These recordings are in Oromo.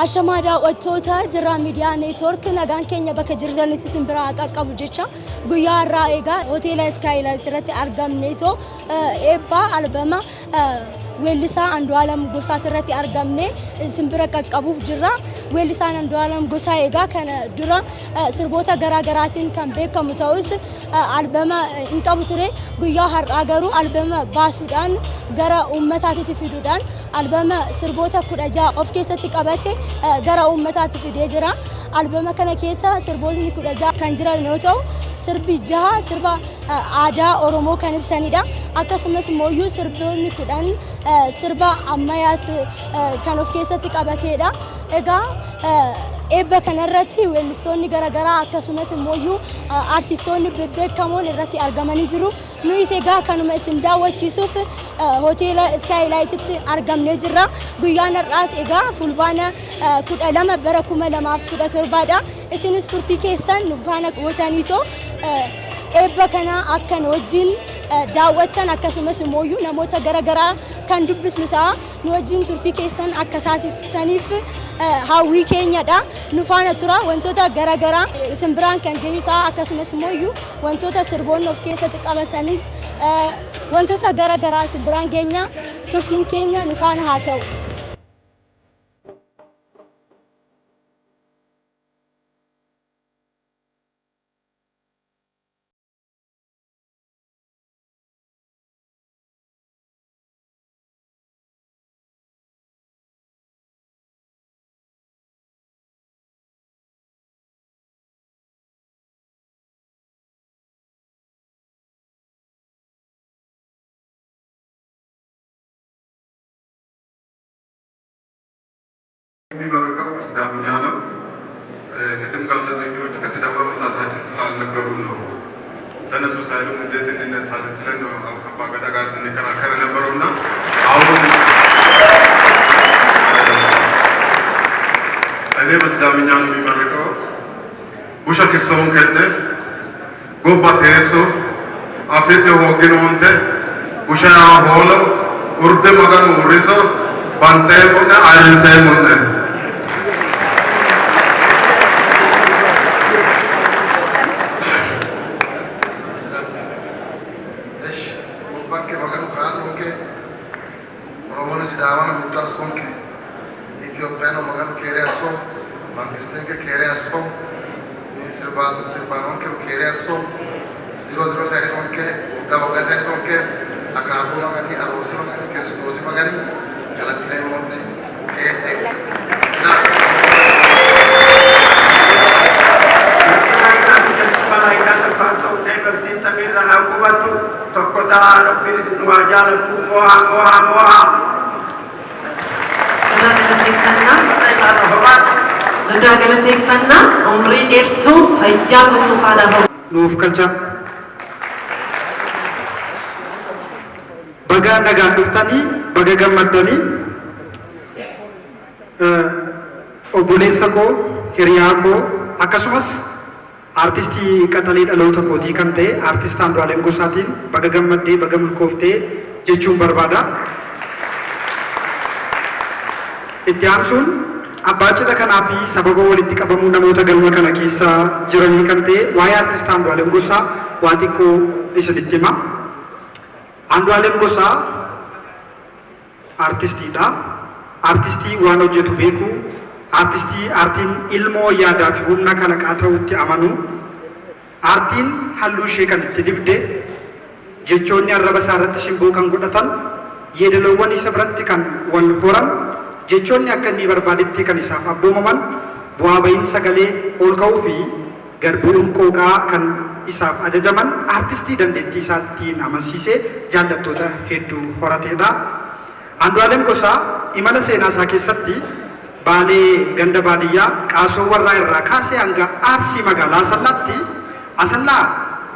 Ashamada wattoota jirra miidiyaa neetwork nagaan keenya bakka jirtanis isin bira qaqqabu jecha guyyaa irraa eegaa hoteela Skylight irratti argamneetoo eebba albama weellisaa Andu'aalam Gosaa irratti argamne isin bira qaqqabuuf jirra. Weellisaan Andu'aalam Gosaa eegaa kana dura sirboota garaa garaatiin kan beekamu ta'us albama hin qabu ture. Guyyaa har'aa garuu albama baasuudhaan gara uummataatti fiduudhaan albama sirboota 16 of keessatti qabate gara uummataatti fidee jira. Albama kana keessa sirbootni 16 kan jiran yoo ta'u sirbi 6 sirba aadaa Oromoo kan ibsanidha. Akkasumas mooyyuu sirbootni 10 sirba ammayyaati kan of keessatti qabateedha. Egaa eebba kanarratti weellistoonni garaagaraa akkasumas mooyyuu artistoonni beekamoon irratti argamanii jiru. Nuyi egaa kanuma isin daawwachiisuuf hoteela Skylight'tti argamnee jirra. Guyyaan har'aas egaa fulbaana 12 bara 2017dha. Isinis turtii keessan nu faana qootaniitoo eebba kana akkan wajjin daawwattan akkasumas mooyyuu namoota garaagaraa kan dubbisnu ta'a. Nu wajjin turtii keessan akka taasiftaniif hawwii keenyadha. Nu faana tura wantoota garaagaraa isin biraan kan geenyu ta'a. Akkasumas mooyyuu wantoota sirboonni of keessatti qabatanis wantoota garaagaraa isin biraan geenya. Turtiin keenya nu faana haa ta'u. Baraka Sidamiano, Nitim Galsaniyo, Kasidama Mata Sal Garuno, Tanasu Salum, Detin in the Salensilano, Kapagagas and Karakara Barona, I never Sidamiano in Marico, Bushaki Song Kende, Go Bateso, Afit Hoginonte, Bushaya Holo, Urte Maganu Riso, Bante Mona, Iron Simon. Nuuf kalcha baga nagaan dhuftanii baga gammaddanii obboleessa koo hiriyaa koo akkasumas artistii qaxalii dhaloota kootii kan ta'e artist Andu'aalam Gosaatiin baga gammaddee baga milkooftee jechuun barbaada. Itti aansuun abbaa cidha kanaa fi sababa walitti qabamuu namoota galma kana keessa jiranii kan ta'e waa'ee artist Andu'aalam Gosaa waa xiqqoo isinitti hima. Andu'aalam Gosaa artistiidha. Artistii waan hojjetu beeku, artistii aartiin ilmoo yaadaa fi humna kalaqaa ta'utti amanu, aartiin halluu ishee kan itti dibde, jechoonni arraba isaa irratti simboo kan godhatan, yeedaloowwan isa biratti kan wal horan, jechoonni akka inni barbaadetti kan isaaf abboomaman, bu'aa ba'iin sagalee ol ka'uu fi garbuun qooqaa kan isaaf ajajaman artistii dandeettii isaattiin amansiisee jaallattoota hedduu horateedha. Andu'aalam Gosaa imala seenaa isaa keessatti Baalee ganda baadiyyaa Qaasoo warraa irraa kaasee hanga Arsii magaalaa Asallaatti, Asallaa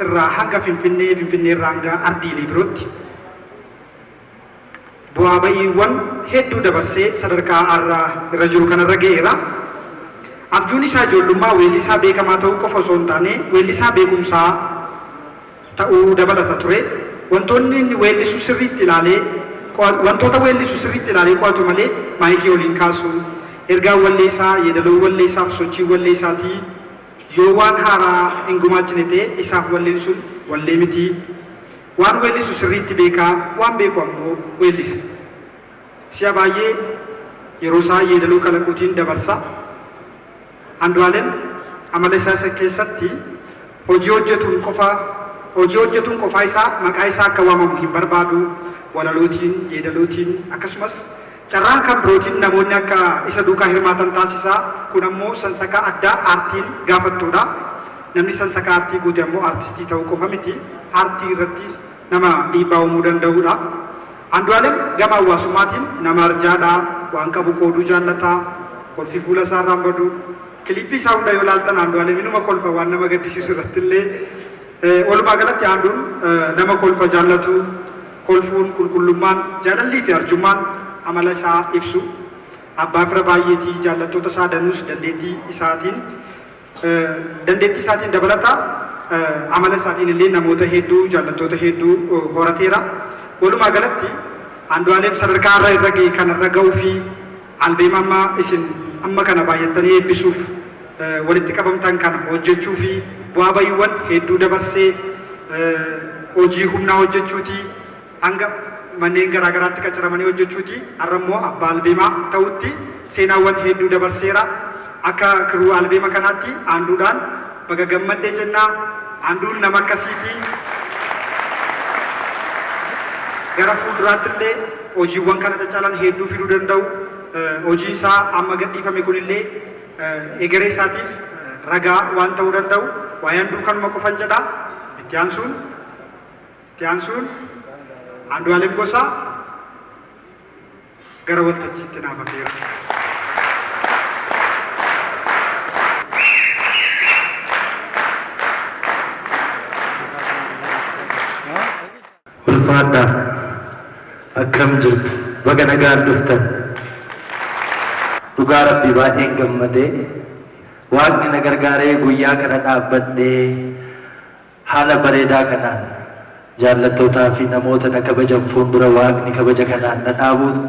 irraa hanga Finfinnee, Finfinnee irraa hanga Ardiilee birootti bu'aa ba'iiwwan hedduu dabarsee sadarkaa irra jiru kanarra ga'eera. Abjuun isaa ijoollummaa weellisaa beekamaa ta'uu qofa osoo hin taane weellisaa beekumsaa ta'uu dabalata ture. Wantoonni inni weellisu sirriitti ilaalee wantoota weellisu sirriitti ilaalee qo'atu malee maayikii waliin kaasuu ergaa walleessaa yeedaloo walleessaaf sochii walleessaatii yoo waan haaraa hin gumaachine ta'e isaaf walleen sun wallee miti. Waan weellisu sirriitti beekaa waan beeku ammoo weellisa. Si'a baay'ee yeroo isaa yeedaloo kalaquutiin dabarsa. Andu'aalem amala isaa keessatti hojii hojjetuun qofaa isaa maqaa isaa akka waamamu hin barbaadu. Walalootiin, yeedalootiin akkasumas carraa kan birootiin namoonni akka isa duukaa hirmaatan taasisaa. Kun ammoo sansakaa addaa aartiin gaafattuudha. Namni sansakaa aartii guute ammoo aartistii ta'uu qofa miti. Aartii irratti nama dhiibbaa uumuu danda'uudha. Andu'aalem gama hawaasummaatiin nama arjaadha. Waan qabu qooduu jaallataa. Kolfii fuula isaa irraan badu. Kilippii isaa hunda yoo ilaaltan Andu'aalem inuma kolfa waan nama gaddisiisu irratti illee. Walumaa galatti Anduun nama kolfa jaallatu. Kolfuun qulqullummaan jaalallii fi arjummaan amala isaa ibsu. Abbaa fira baay'eetii jaallattoota isaa danuus dandeettii isaatiin dabalata. Amala isaatiin illee namoota hedduu jaallattoota hedduu horateera. Walumaa galatti Andu'aalem sadarkaa irra ga'e kanarra ga'uu fi albeema isin amma kana baay'attanii eebbisuuf walitti qabamtan kana hojjechuu fi bu'aa bayiiwwan hedduu dabarsee hojii humnaa hojjechuutii hanga manneen garaagaraatti qacaramanii hojjechuutii har'a immoo abbaa albeemaa ta'utti seenaawwan hedduu dabarseera. Akka kiruu albeema kanaatti Anduudhaan baga gammaddee jennaa. Anduun nama akkasiitii gara fuulduraatti illee hojiiwwan kana cacaalan hedduu fiduu danda'u. Hojii isaa amma gadhiifame kunillee egeree isaatiif ragaa waan ta'uu danda'u. Waa'ee Anduu kanuma qofan jedha. Itti aansuun Andu'aalem Gosaa gara waltajjiitti naaf affeera. Ulfaadha akkam jirtu baga nagaan dhuftan. Dhugaa Rabbii baay'een gammadee Waaqni na gargaaree guyyaa kana dhaabbadhee haala bareedaa kanaan jaallattootaa fi namoota na kabajan fuuldura Waaqni kabaja kanaan na dhaabuutu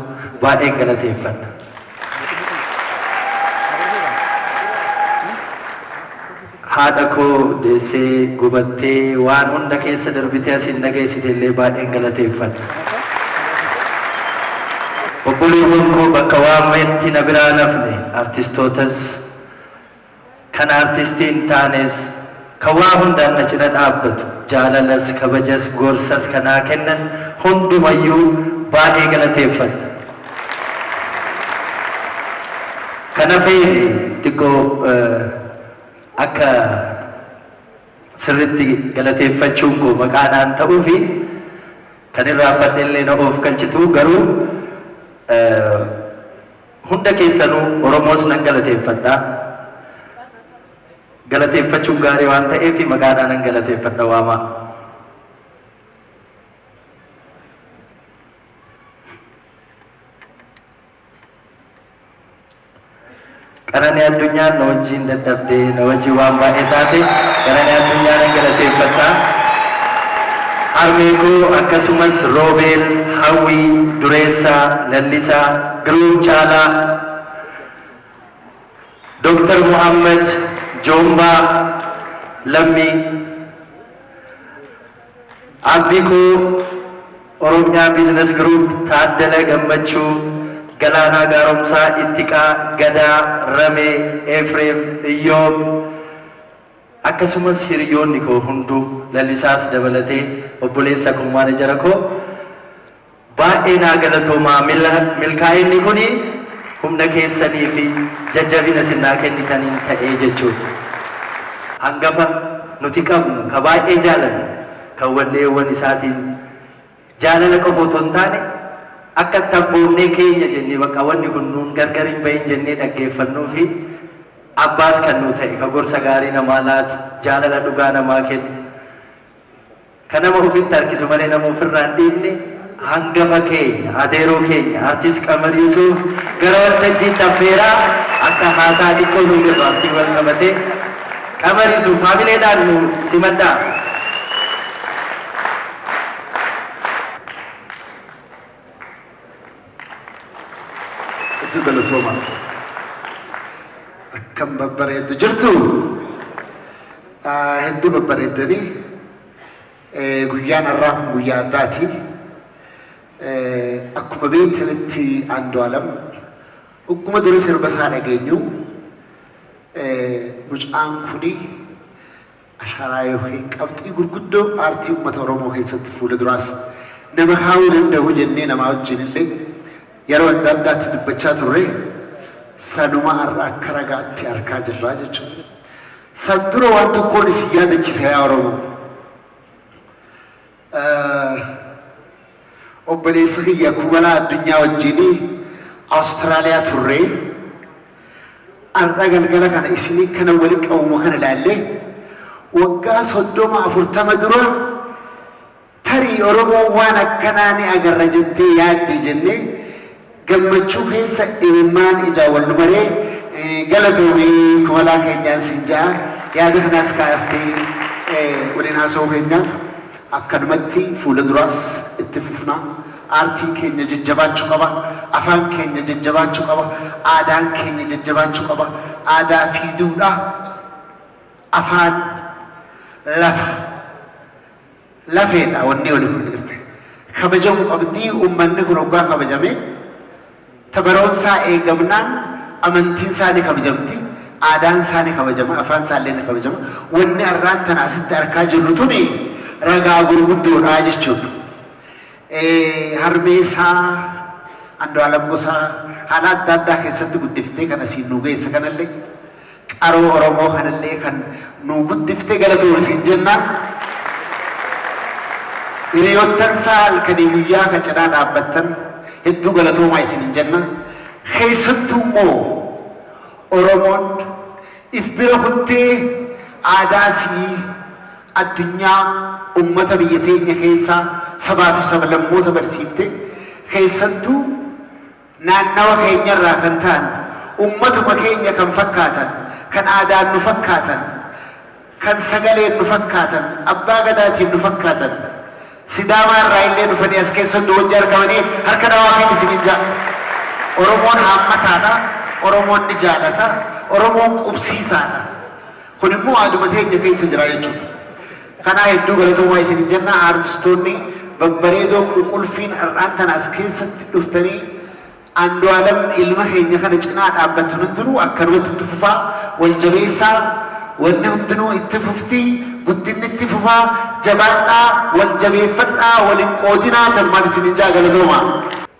baay'een galateeffadha. Haadha koo deessee gubattee waan hunda keessa darbitee asiin nageessite illee baay'een galateeffadha. Obboleewwan koo bakka waamametti na biraa nafne artistootas kan artistii hin taanes kan waa hundaan na cina dhaabbatu jaalalas kabajas gorsas kanaa kennan hundumayyuu baay'ee galateeffadha. Kana fayyade xiqqoo akka sirriitti galateeffachuun koo maqaadhaan ta'uu fi kan irraa fadheellee na of galchitu garuu hunda keessanuu Oromoos nan galateeffadha. Galateeffachuun gaarii waan ta'eef maqaadhaan nan galateeffadha waamaa. Qananii Addunyaan na wajjin dadhabdee na wajjin waan baay'ee taate Qananii Addunyaan nan galateeffadha. Harmee koo akkasumas Roobeel, Hawwii, Dureessaa, Lallisaa, Giruu Caalaa, Dr. Muhammad, Joombaa, Lammii, abbii koo Oromiyaa Business Group, Taaddala Gammachuu, Galaanaa Gaaromsaa, Ittiqaa, Gadaa, Ramee, Efreem, Iyyoob, akkasumas hiriyoonni koo hunduu Lallisaas dabalatee obboleessa koo maanejara koo baay'ee naa galatoomaa. Milkaa'inni kuni humna keessanii fi jajjabina sinnaa kennitaniin ta'ee jechuudha. Hangafa nuti qabnu ka baay'ee jaalannu kan walleewwan isaatiin jaalala qofa otoo hin taane akka tabboonnee keenya jennee bakka wanni kun nuun gargar hin bahin jennee dhaggeeffannuu fi abbaas kan nu ta'e ka gorsa gaarii namaa laatu jaalala dhugaa namaa kennu kan nama ofitti harkisu malee nama ofirraa hin dhiibne hangafa keenya adeeroo keenya artiist Qamar Yuusuf gara waltajjiitti affeeraa akka haasaa xiqqoo nuu godhu artii wal qabatee Qamar Yuusuf haamileedhaan nu simadhaa. Itu galatoma. akkam babbareeddu jirtu hedduu babbareeddanii guyyaan har'aa kun guyyaa addaati. Akkuma beektanitti Andu'aalam ogguma dura sirba isaa dhageenyu mucaan kuni ashaaraa yookiin qabxii gurguddoo aartii uummata Oromoo keessatti fuula duraas nama kaa'uu danda'u jennee namaa wajjin illee yeroo adda addaatti dubbachaa turre sanuma har'a akka ragaatti argaa jirraa jechuudha. San dura waan tokkoon isin yaadachiisa yaa Oromoo. Obboleessa kiyya kumalaa addunyaa wajjin Awustiraaliyaa turre har'a galgala kana isinii kana waliin qabamu kana ilaallee waggaa 30-40 dura tarii Oromoo waan akkanaa ni agarra jettee yaaddi jennee gammachuu keessa ilmaan ijaa wal maree galatoomii kumalaa keenyaan siin ja'a yaada kanaas kaaftee waliin haasa'uu keenyaaf akkanumatti fuula duraas itti fufnaa. Aartiin keenya jajjabaachuu qaba, afaan keenya jajjabaachuu qaba, aadaan keenya jajjabaachuu qaba. Aadaa fi duudhaa, afaan, lafa, lafeedha wanni wali kun jirte. Kabajamuu qabdii uummanni kun hoggaa kabajame tabaroonsaa eegamnaan amantiin isaa ni kabajamti, aadaan isaa ni kabajama, afaan isaa illee ni kabajama. Wanni har'aan tana asitti argaa jirru tuni ragaa gurguddoodha jechuudha. Harmeesaa Andu'aalam Gosaa haala adda addaa keessatti guddiftee kan asiin nu geesse kanallee qaroo Oromoo kanallee kan nu guddiftee galatoomsiin jennaan. Hiriyoottan isaa halkanii guyyaa kan cinaa dhaabbattan hedduu galatoomaa isin jenna. Keessattuu immoo Oromoon if bira kuttee aadaa sii addunyaa ummata biyya teenya keessaa sabaa fi sablammoota barsiifte keessattuu naannawa keenyarraa kan ta'an ummatuma keenya kan fakkaatan kan aadaan nu fakkaatan kan sagaleen nu fakkaatan abbaa gadaatiin nu fakkaatan sidaamaa irraa illee dhufanii as keessatti wajji argamanii harka dhawaa keenya isin ja'a. Oromoon haammataadha, Oromoon ni jaalata, Oromoon qubsiisaadha. Kun immoo aaduma teenya keessa jira jechuudha. Kanaa hedduu galatoomaa isin jenna. Aartistoonni babbareedoo qulqulfiin har'aan tana as keessatti dhuftanii Andu'aalam ilma keenya kana cinaa dhaabbattan hundinuu akkanumatti itti fufaa, wal jabeessaa, wanni hundinuu itti fuftii, guddinni itti fufaa, jabaadhaa, wal jabeeffadhaa, waliin qoodinaa tarmaan isin jaa galatoomaa.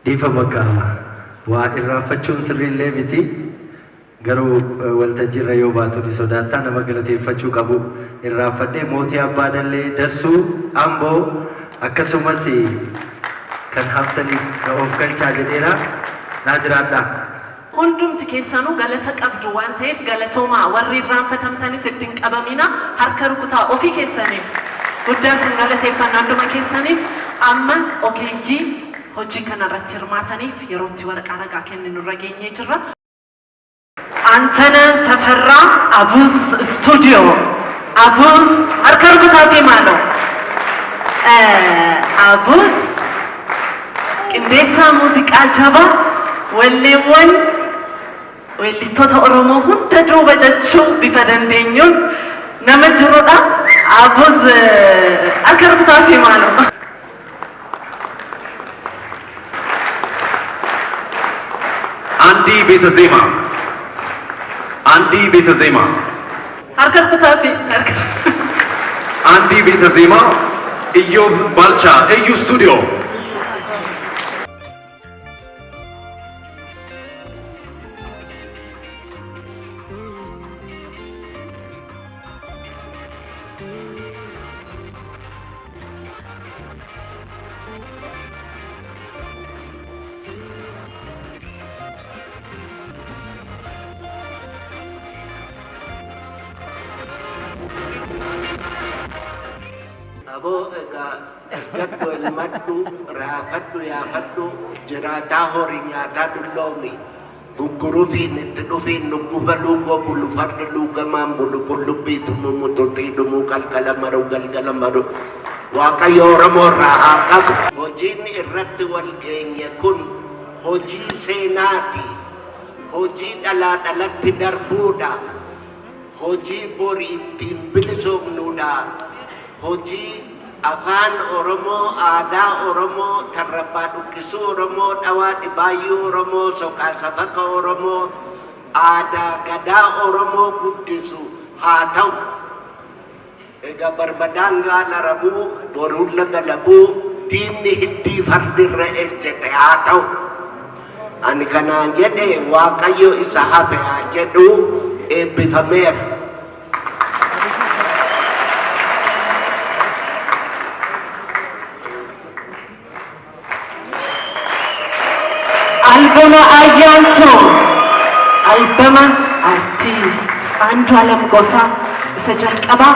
Dhiifa maqaa waa irraanfachuun sirriillee miti. Garuu waltajjiirra yoo baatu ni sodaattaa nama galateeffachuu qabu. Irraanfadhee mootii abbaa dallee dassuu amboo akkasumas kan haftanis of galchaa jedheera naa jiraadha. Hundumti keessanuu galata qabdu waan ta'eef galatoomaa warri irraanfatamtanis ittiin qabamina harka rukutaa ofii keessaniif guddaa isin galateeffannaa hunduma keessaniif amma ogeeyyii hojii kanarratti hirmaataniif yerootti waraqaa ragaa kenninurra geenyee jirra. Antana Tafarraa Abuz Studio Abuz harka rukutaa fi maaloo Abuz qindeessaa muuziqaa jabaa walleewwan weellistoota Oromoo hunda duuba jechuu bifa dandeenyuun nama jirudha. Abuz harka rukutaa fi maaloo አንዲ ቤተ ዜማ አንዲ ቤተ ዜማ harka rukutaa fi አንዲ ቤተ ዜማ ኢዮብ ባልቻ እዩ ስቱዲዮ Abo gaddo ilmaddu raafaddu yaafaddu jiraataa horii nyaataa dulloomi gugguruufiin itti dhufiin lukkuba luugoo bulu farda luugamaan bulu qullubbii tumuu mututii dhumuu qalqala maru galgala maru waaqayyo Oromoo irraa haa qabu. Hojiin irratti wal geenye kun hojii seenaati. hojii dhalaa dhalatti darbuudha. Hojii borii ittiin bilisoomnuudha. Hojii afaan Oromoo, aadaa Oromoo, tarrabbaa dhukkisuu Oromoo, dhawaa dhibaayyuu Oromoo, soqaa safaka Oromoo, aadaa gadaa Oromoo guddisu haa ta'u. Egaa barbadaan gaala rabuu, boruun laga labuu, diinni hiddii fardirra ejjete haa ta'u. Ani kanaan jedhe Waaqayyo isa hafe haa jedhu eebbifameera. Albama Ayyaantu, albama artiist Andu'aalem Gosaa isa jalqabaa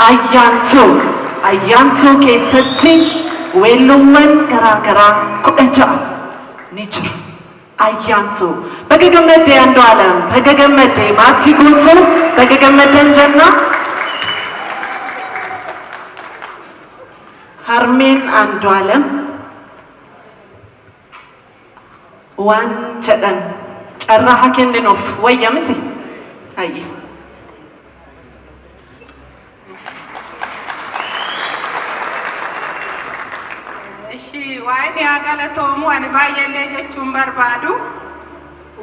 Ayyaantu. Ayyaantu keessatti weelluuwwan garaagaraa 16 ni jiru. Ayyaantu. Baga gammadee Andu'aalem, baga gammadee maatii guutuu, baga gammadeen jenna. Harmeen Andu'aalem waan jedhan carraa haa kenninuuf wayya miti. Hayya. Ishi waa'ee yaa galatoomu ani baay'eellee jechuun barbaadu.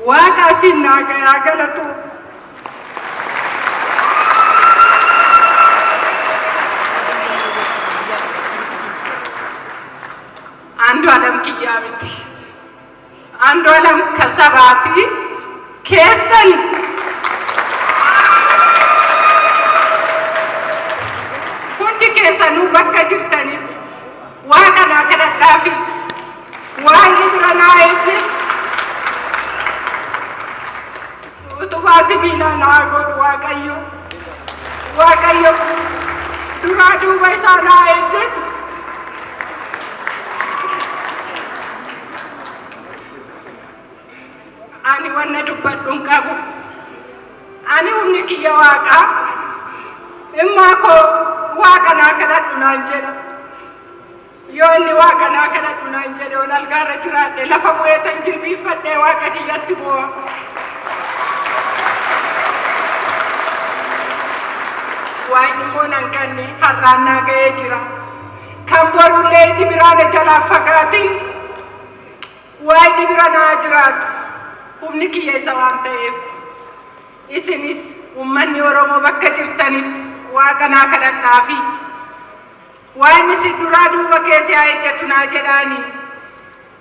Waaqa asin yaa galatu. Andu'aalem kiyyaa miti. Andu'aalem kasabaati keessan hundi keessanuu bakka jirtanitti waaqa naa kadhadhaafi waaqni bira naa eegge utubaa sibiilaa naa godhu Waaqayyo duraa duuba isaa naa eeggetu. Ani wanna dubbadhuun qabu. Ani humni kiyya Waaqaa. Immaa koo Waaqa naa kadhadhu naan jedha. Yoo inni Waaqa naa kadhadhu naan jedhe ol algaarra jiraadhe lafa bu'ee tan jilbiifadhee Waaqa kiyyatti bu'a. Waaqni immoo nan ganne har'aan naa ga'ee jira. Kan borullee inni biraan jalaa fagaatiin Waaqni bira naa jiraatu. Humni kiyya isa waan ta'eef isinis uummanni Oromoo bakka jirtanitti Waaqa naa kadhadhaafi waan isin duraa duuba keessa haa ejjetu naa jedhaani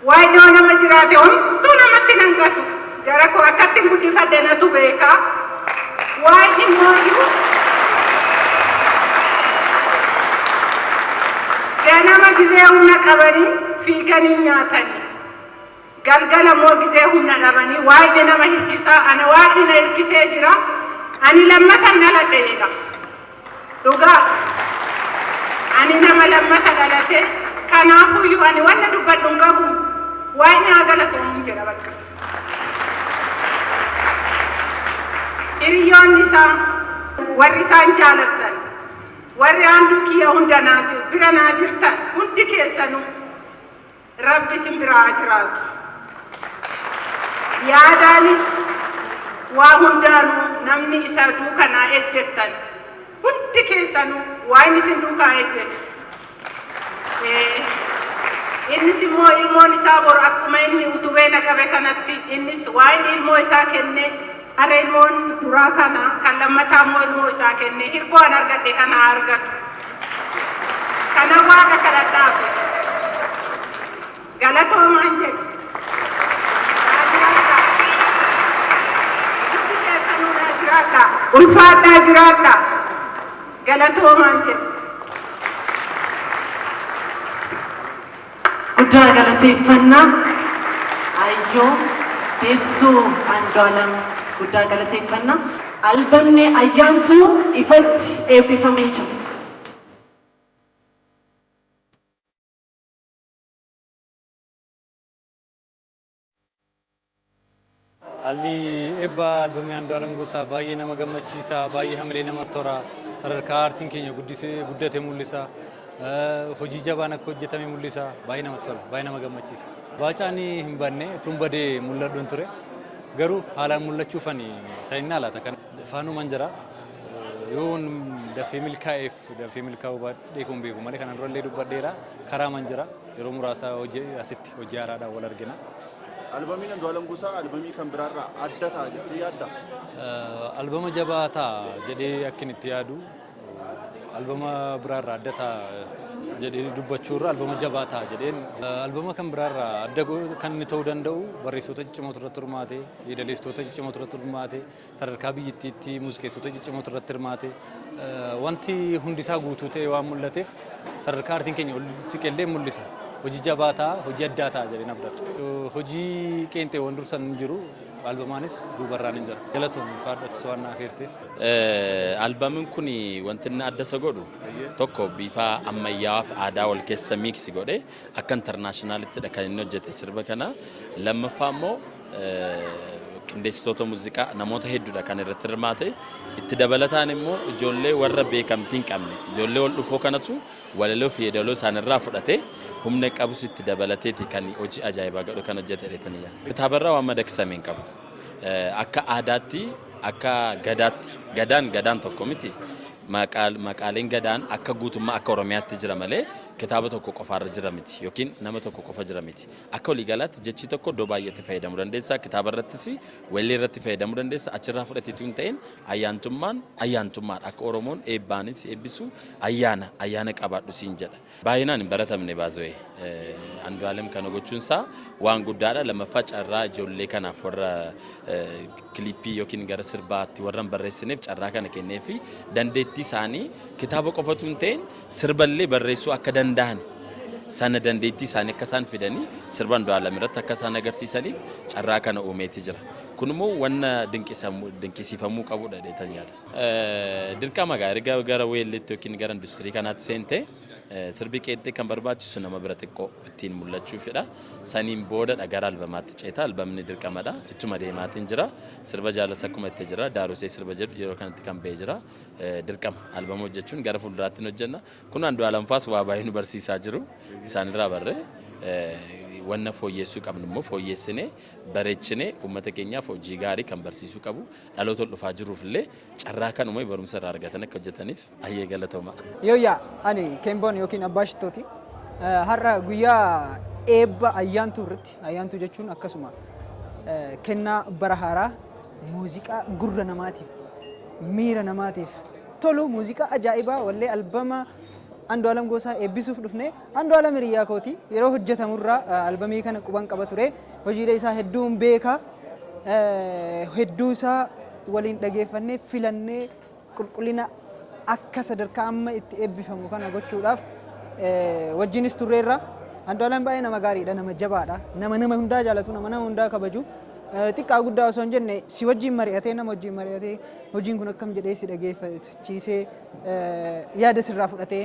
waan yoo nama jiraate hunduu namatti nan gatu jara koo akkattiin guddifadhe natu beeka waan immooyyuu ganama gizee humna qabanii fiiganii nyaatanii galgala moo gizee humna dhabanii waaqni nama hirkisaa ana waaqni na hirkisee jira ani lammatan dhaladhe jedha dhugaa ani nama lammata dhalate kanaafuyyuu ani wanna dubbadhuun qabu waaqni haa galatoomu jedha bakka hiriyoonni isaa warri isaan jaalattan warri handuu kiyya hunda bira naa jirtan hundi keessanuu rabbi isin biraa jiraatu. Yaadaanis waa hundaanuu namni isa duuka naa ejjettan hundi keessanuu waan isin duukaa ejjettu. Innis immoo ilmoon isaa boru akkuma inni utubee na qabe kanatti innis waan ilmoo isaa kenne haree ilmoon duraa kana kan lammataa immoo ilmoo isaa kenne hirkoo an argadhe kana argatu. Kana Waaqa kadhadhaaf galatoomaan jedhu. Ulfaadhaa jiraadhaa galatoomaan jedhu. Guddaa galateeffannaa Ayyoo teessoo Andu'aalem guddaa galateeffannaa albamni Ayyaantuu ifatti eebbifamee jira. Alli ebba albamii Andu'aalem Gosaa baay'ee nama gammachiisa, baay'ee hamilee namatti tola. Sadarkaa aartiin keenya guddate mul'isa. Hojii jabaan akka hojjetame mul'isa. Baay'ee namatti tola, baay'ee nama gammachiisa. Baacaan hin banne tun badee mul'adhuun ture. garuu haalaan mul'achuufani ta'inna laata kan faanumaan jira yoon dafee milkaa'uu baadhee kun beeku malee kanaan durallee dubbadheera karaa man jira yeroo muraasa asitti hojii haaraadhaan wal argina. Albamiin Andu'aalam Gosaa albamii kan biraarraa adda ta'a jettee yaadda? Albama jabaa ta'a jedhee akkin itti yaadu albama biraarraa adda ta'a jedhee dubbachuurra albama jabaa ta'a jedheen albama kan biraarraa adda kan inni ta'uu danda'u barreessitoota ciccimootu irratti hirmaate yeedaleessitoota ciccimootu irratti hirmaate sadarkaa biyyattiitti muuziqeessitoota ciccimootu irratti hirmaate wanti hundisaa guutuu ta'e waan mul'ateef sadarkaa aartiin keenya ol siqellee mul'isa. Hojii jabaa ta'a, hojii addaa ta'a jedheen abdadha. Hojii qeenxeewwan dursan hin jiru, albamaanis duubarraan hin jira. Galatoomii faadhatu waan naaf eerteef. Albamiin kun wanti inni adda isa godhu tokko bifa ammayyaawaa fi aadaa wal keessa miiksi godhe akka intarnaashinaalittidha kan inni hojjete sirba kana. Lammaffaa immoo qindeessitoota muuziqaa namoota hedduudha kan irratti hirmaate itti dabalataan immoo ijoollee warra beekamtii hin qabne ijoollee wal dhufoo kanatu walaloo fi yeedaloo isaanirraa fudhate humna qabus itti dabalateeti kan hojii ajaa'ibaa godhu kan hojjete dheetanii yaada. Kitaabarraa waan madaqsamee hin qabu. Akka aadaatti akka gadaan tokko miti. Maqaaleen gadaan akka guutummaa akka Oromiyaatti jira malee kitaaba tokko qofaarra jira miti yookiin nama tokko qofa jira miti. Akka waliigalaatti jechi tokko iddoo baay'eetti fayyadamuu dandeessa. Kitaaba irrattis wallee irratti fayyadamuu dandeessa. Achirraa fudhateetu hin ta'in ayyaantummaadha. Akka Oromoon eebbaanis eebbisu ayyaana qabaadhu siin jedha. Baay'inaan hin baratamne baazoo'ee. Andu'aalem kana gochuunsaa waan guddaadha. Lammaffaa carraa ijoollee kanaaf warra kilipii yookiin gara sirbaatti warra barreessineef carraa kana kenneefi dandeettii isaanii kitaaba qofatu hin ta'in sirballee barreessuu akka danda'an sana dandeettii isaanii akka isaan fidanii sirba Andu'aalem irratti akka isaan agarsiisaniif carraa kana uumeeti jira. Kun immoo wanna dinqisiifamuu qabudha dheetan yaada. Dirqama erga gara weelleetti yookiin gara industirii kanaatti seentee sirbi qeexxee kan barbaachisu nama bira xiqqoo ittiin mul'achuufidha. Saniin booda gara albamaatti ceeta. Albamni dirqamadha. Ittuma deemaatiin jira. Sirba jaalasa akkuma itti jira. Daarusee sirba jedhu yeroo kanatti kan ba'ee jira. Dirqama albama hojjechuun gara fuulduraatti hojjenna. Kun Andu'aalem faas waa baay'ee nu barsiisaa jiru. Isaanirraa barree wanna fooyyessuu qabnu immoo fooyyessinee bareechinee uummata keenyaaf hojii gaarii kan barsiisuu qabu dhaloota dhufaa jiruuf illee carraa kan uumee barumsa irraa argatan akka hojjetaniif ayyee galatooma. Yooyaa ani Kemboon yookiin Abbaa Shittooti har'a guyyaa eebba ayyaantuu irratti ayyaantuu jechuun akkasuma kennaa bara haaraa muuziqaa gurra namaatiif miira namaatiif tolu muuziqaa ajaa'ibaa wallee albama Andu'aalem Gosaa eebbisuuf dhufne Andu'aalem hiriyaa kooti yeroo hojjetamurraa albamii kana quban qaba ture hojiilee isaa hedduun beeka hedduu isaa waliin dhageeffannee filannee qulqullina akka sadarkaa amma itti eebbifamu kana gochuudhaaf wajjinis turreerra Andu'aalem baay'ee nama gaariidha nama jabaadha nama hundaa jaalatu nama hundaa kabaju xiqqaa guddaa osoo hin jenne si wajjin mari'atee nama wajjin mari'atee hojiin kun akkam jedhee si dhageeffachiisee yaada sirraa fudhatee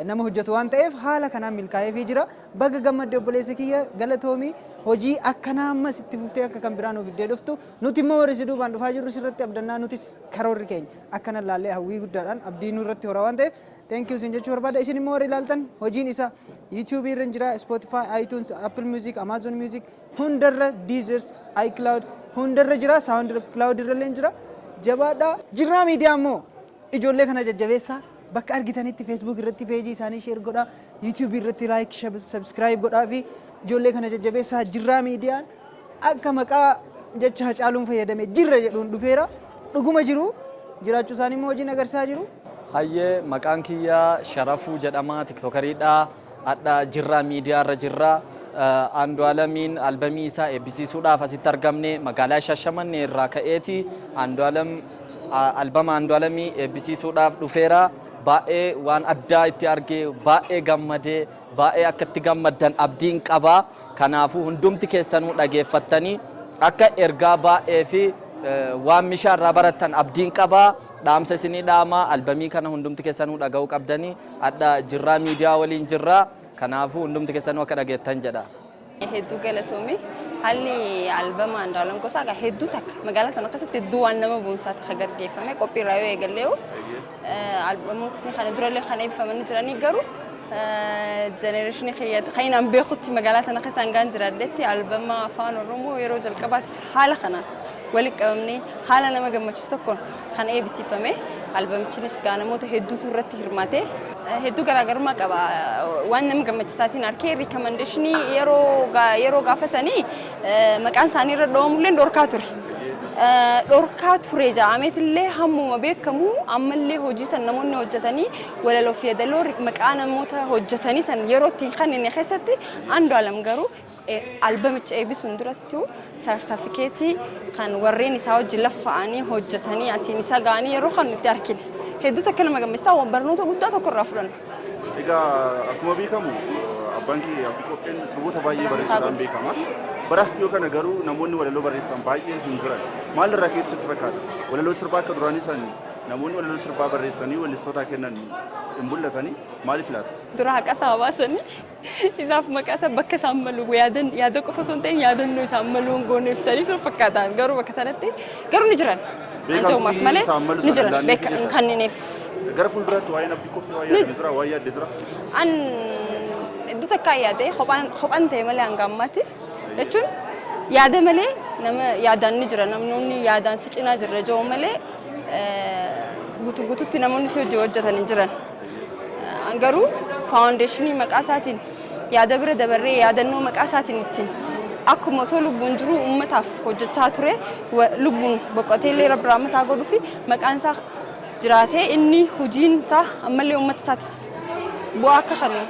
nama hojjetu waan ta'eef haala kanaan milkaa'eefii jira. Baga gammadde obboleessa kiyya galatoomii hojii akkanaa ammas itti fuftee akka kan biraan ofiddee dhuftu nuti immoo warri si duubaan dhufaa jirru sirratti abdannaa nutis karoorri keenya akkana laallee hawwii guddaadhaan abdii nurratti horaa waan ta'eef thank you sin jechuu barbaada. Isin immoo warri ilaaltan hojiin isaa YouTube irra jira, Spotify, iTunes, Apple Music, Amazon Music hundarra Deezers, iCloud hundarra jira, SoundCloud irra illee jira. Jabaadha. Jirraa miidiyaa immoo ijoollee kana jajjabeessaa bakka argitanitti Facebook irratti peejii isaanii share godhaa, YouTube irratti like, subscribe godhaa fi ijoollee kana jajjabeessaa. Jirraa miidiyaan akka maqaa jecha Hacaaluun fayyadame jirra jedhuun dhufeera. Dhuguma jiru jiraachuu isaanii immoo hojiin agarsiisaa jiru. Hayyee maqaan kiyyaa Sharafuu jedhama tiktokariidha. Adda jirraa miidiyaa irra jirra. Andu'aalemiin albamii isaa eebbisiisuudhaaf asitti argamne magaalaa Shashamannee irraa ka'eeti. Albama Andu'aalemii eebbisiisuudhaaf dhufeera. Baay'ee waan addaa itti argee baay'ee gammadee baay'ee akka itti gammaddan abdiin qaba. Kanaafuu hundumti keessanuu dhageeffattanii akka ergaa baay'ee fi waan mishaa irraa baratan abdiin qaba. Dhaamsa isinii dhaama albamii kana hundumti keessanuu dhaga'uu qabdanii adda jirraa miidiyaa waliin jirra. Kanaafuu hundumti keessanuu akka dhageettan jedha. Hedduu galatoomii haalli albama Andu'aalem Gosaa hedduu takka magaalaa kana keessatti hedduu waan nama boonsaati kan gaggeeffame qophiirraa yoo eegallee albamootni kana durallee kan eebbifamanii jiranii garuu جنريشن خينا بيخوتي مقالات أنا خسان كان جرادتي ألبوم فان الرومو يروج القبات حالة خنا ولك أمني حالة أنا ما جمعت شتكون خان أي بس فمه ألبوم تشينس كان موت هدو تورتي هرماته هدو كراجر ما كبا وان ما جمعت ساتين أركي ريكمنديشني يرو غافساني مكان ثاني ردوم لين دوركاتوري دوركاتوري جامعة اللي هم ما بيكمو أما اللي هو جيسن نموني هجتاني ولا لو في دلور مكان موت هجتاني سن يرو تيخان إني خسرتي عنده علم جرو ألبوم تشي بسندرتو سيرتيفيكيتي كان وريني ساوي جلف عني هجتاني أسيني ساقاني يرو خان نتأكد هدو تكلم مجمع سوا برنوتو قد تذكر رفرن. إذا أكمل بيكمو أبانكي أبيكو إن سبوت بايي بريسان بيكما براس بيوكا نجارو نموني ولا لو بريسان بايي سنزرا مال الركيت ستفكار ولا لو سربا كدراني ساني نموني ولا لو سربا بريساني ولا استوتا كنن إمبولا ثاني مالي فلات. درا كاسا واسني إذا في مكاسا بكسا عملوا يادن كفصونتين يادن نوس عملوا نقول نفسي في فكاتان جارو بكتانتي جارو نجران. أنتوا ما في ماله نجران بك خاني نف. جرفون برات وايا نبيكو وايا دزرا وايا دزرا. أن دوتا كايادة خبان تيمالي عنقاماتي لكن ياده مالي نما يادان نجرا نمنوني يادان سيچنا جرا جو مالي غوتو تنموني سو جوجتا نجرا انغرو فاونديشني مقاساتين ياده بر دبري يادنو مقاساتين تي اكو مسو لبون جرو امتاف هوجتا توري لبون بقوتيلي ربرامتا غدوفي مقانسا جراتي اني هوجين صح املي امتسات بواكا خنو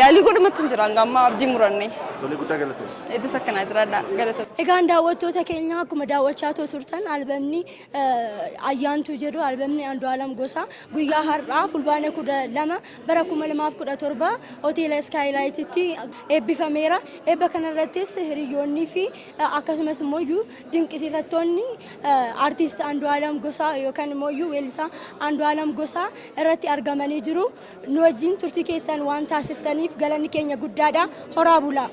يالي قد ما تنجران قام أبدي مرني. تولي قد قالته. إذا سكنا جرادا قالته. إيجان دعوتو تكينيا كم دعوتشاتو تورتن ألبومني أيان تجرو ألبومني عند عالم غوسا غويا هرّا فلبانة كودا لما براكم لما في كودا تربا أوتيل سكايلايت تي إبي فميرا إبا كان رتيس هريوني في أكاسم اسمويو دينك سيفتوني أرتيست عند عالم غوسا يوكان مويو ويلسا عند عالم غوسا رتي أرجماني جرو نوجين ترتي كيسان وان تاسفتني في جلني كينيا قدادا هرابولا.